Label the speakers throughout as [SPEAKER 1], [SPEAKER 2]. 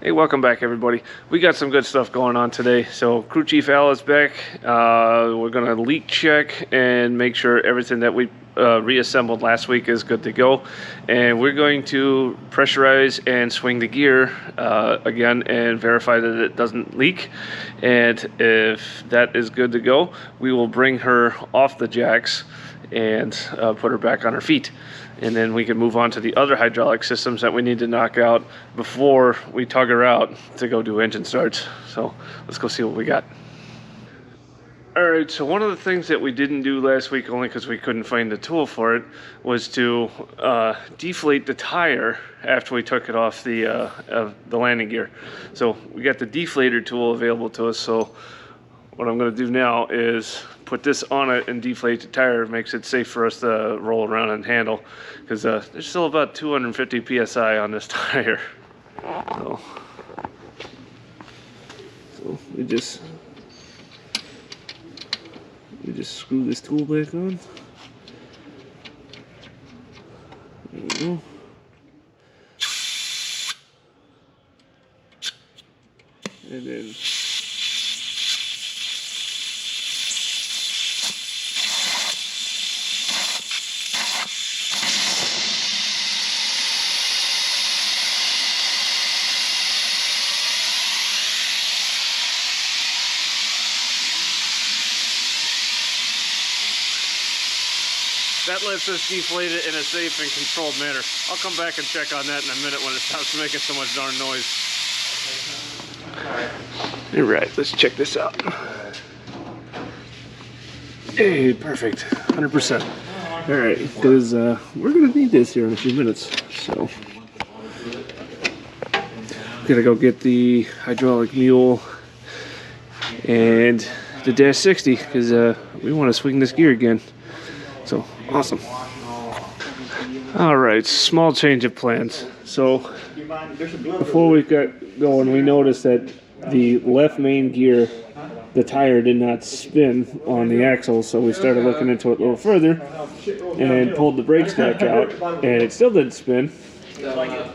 [SPEAKER 1] Hey, welcome back, everybody. We got some good stuff going on today. So, Crew Chief Al is back. We're going to leak check and make sure everything that we reassembled last week is good to go. And we're going to pressurize and swing the gear again and verify that it doesn't leak. And if that is good to go, we will bring her off the jacks and put her back on her feet. And then we can move on to the other hydraulic systems that we need to knock out before we tug her out to go do engine starts. So let's go see what we got. All right, so one of the things that we didn't do last week, only because we couldn't find the tool for it, was to deflate the tire after we took it off the landing gear. So we got the deflator tool available to us. So what I'm going to do now is put this on it and deflate the tire. It makes it safe for us to roll around and handle, because there's still about 250 psi on this tire. So we just screw this tool back on. There we go. And then that lets us deflate it in a safe and controlled manner. I'll come back and check on that in a minute when it stops making so much darn noise. All right, let's check this out. Hey, perfect, 100%. All right, because we're gonna need this here in a few minutes. So, gotta go get the hydraulic mule and the dash 60 because we want to swing this gear again. So awesome. All right, small change of plans. So before we got going, we noticed that the left main gear, the tire did not spin on the axle. So we started looking into it a little further and pulled the brake stack out, and it still didn't spin.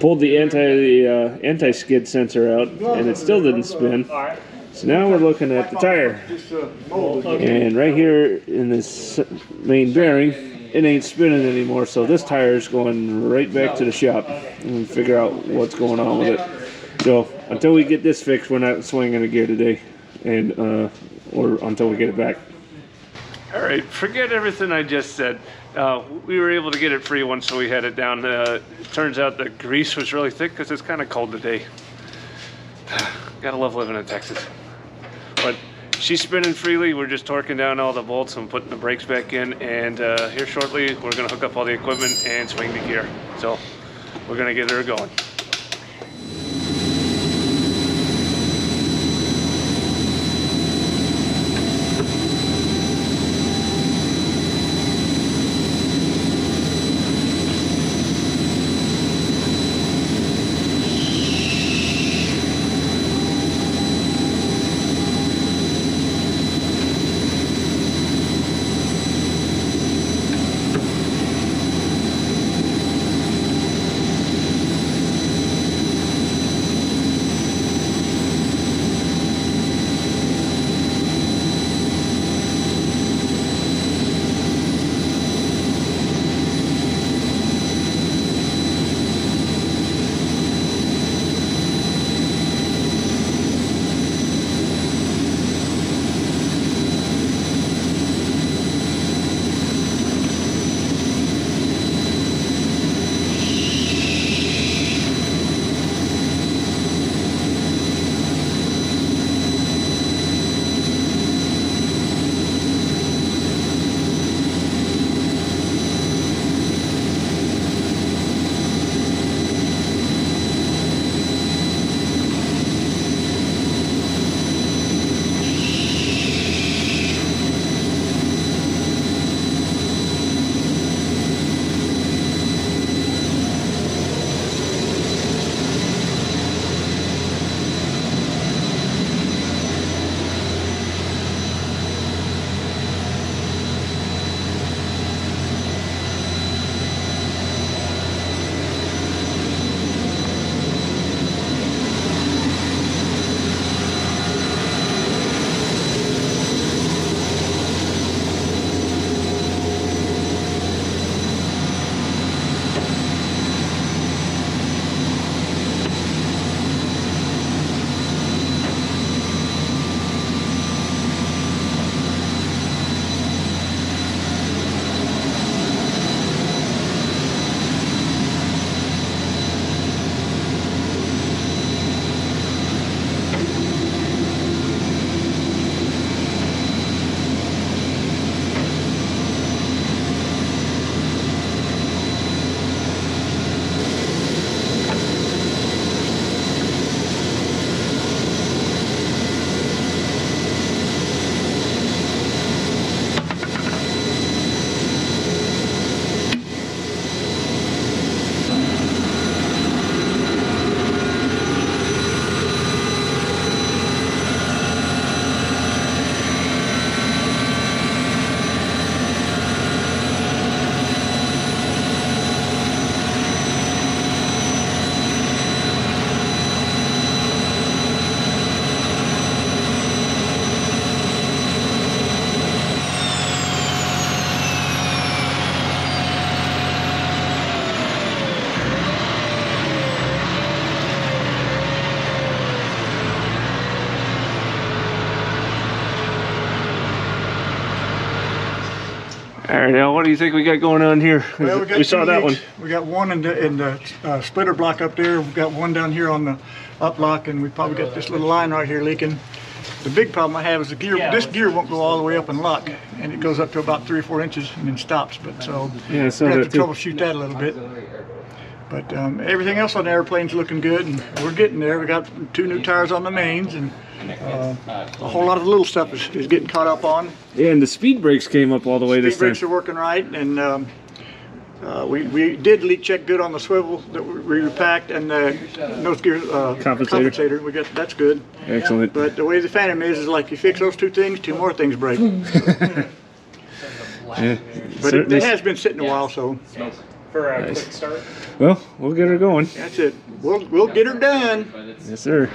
[SPEAKER 1] Pulled the anti-skid sensor out, and it still didn't spin. So now we're looking at the tire, and right here in this main bearing, it ain't spinning anymore. So this tire is going right back to the shop and figure out what's going on with it. So until we get this fixed, we're not swinging a gear today, and or until we get it back. All right, forget everything I just said. We were able to get it free once we had it down. It turns out the grease was really thick because it's kind of cold today. Gotta love living in Texas. But she's spinning freely. We're just torquing down all the bolts and putting the brakes back in, and here shortly we're going to hook up all the equipment and swing the gear. So we're going to get her going. All right, Al, what do you think we got going on here?
[SPEAKER 2] Well, we
[SPEAKER 1] saw that one.
[SPEAKER 2] We got one in the splitter block up there. We've got one down here on the up block, and we probably got this little line right here leaking. The big problem I have is the gear. This gear won't go all the way up and lock, and it goes up to about 3 or 4 inches and then stops. But so we have to troubleshoot that a little bit. But everything else on the airplane's looking good, and we're getting there. We got 2 new tires on the mains, and a whole lot of the little stuff is getting caught up on.
[SPEAKER 1] Yeah, and the speed brakes came up all the way this time.
[SPEAKER 2] Speed brakes are working right, and we did leak check good on the swivel that we repacked, and the nose gear compensator. We got that's good.
[SPEAKER 1] Excellent.
[SPEAKER 2] But the way the Phantom is like you fix those 2 things, 2 more things break.
[SPEAKER 1] Yeah,
[SPEAKER 2] but it has been sitting a while, so.
[SPEAKER 3] For a quick start.
[SPEAKER 1] Well, we'll get her going.
[SPEAKER 2] That's it. We'll get her done.
[SPEAKER 1] Yes, sir.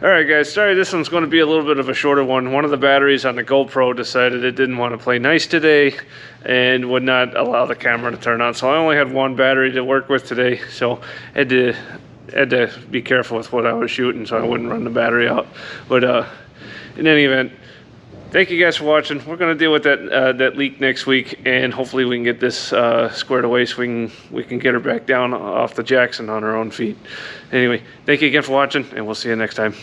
[SPEAKER 1] Alright guys, sorry this one's going to be a little bit of a shorter one. One of the batteries on the GoPro decided it didn't want to play nice today and would not allow the camera to turn on. So I only had 1 battery to work with today, so I had to be careful with what I was shooting so I wouldn't run the battery out. But in any event, thank you guys for watching. We're going to deal with that leak next week, and hopefully we can get this squared away so we can get her back down off the Jackson on her own feet. Anyway, thank you again for watching, and we'll see you next time.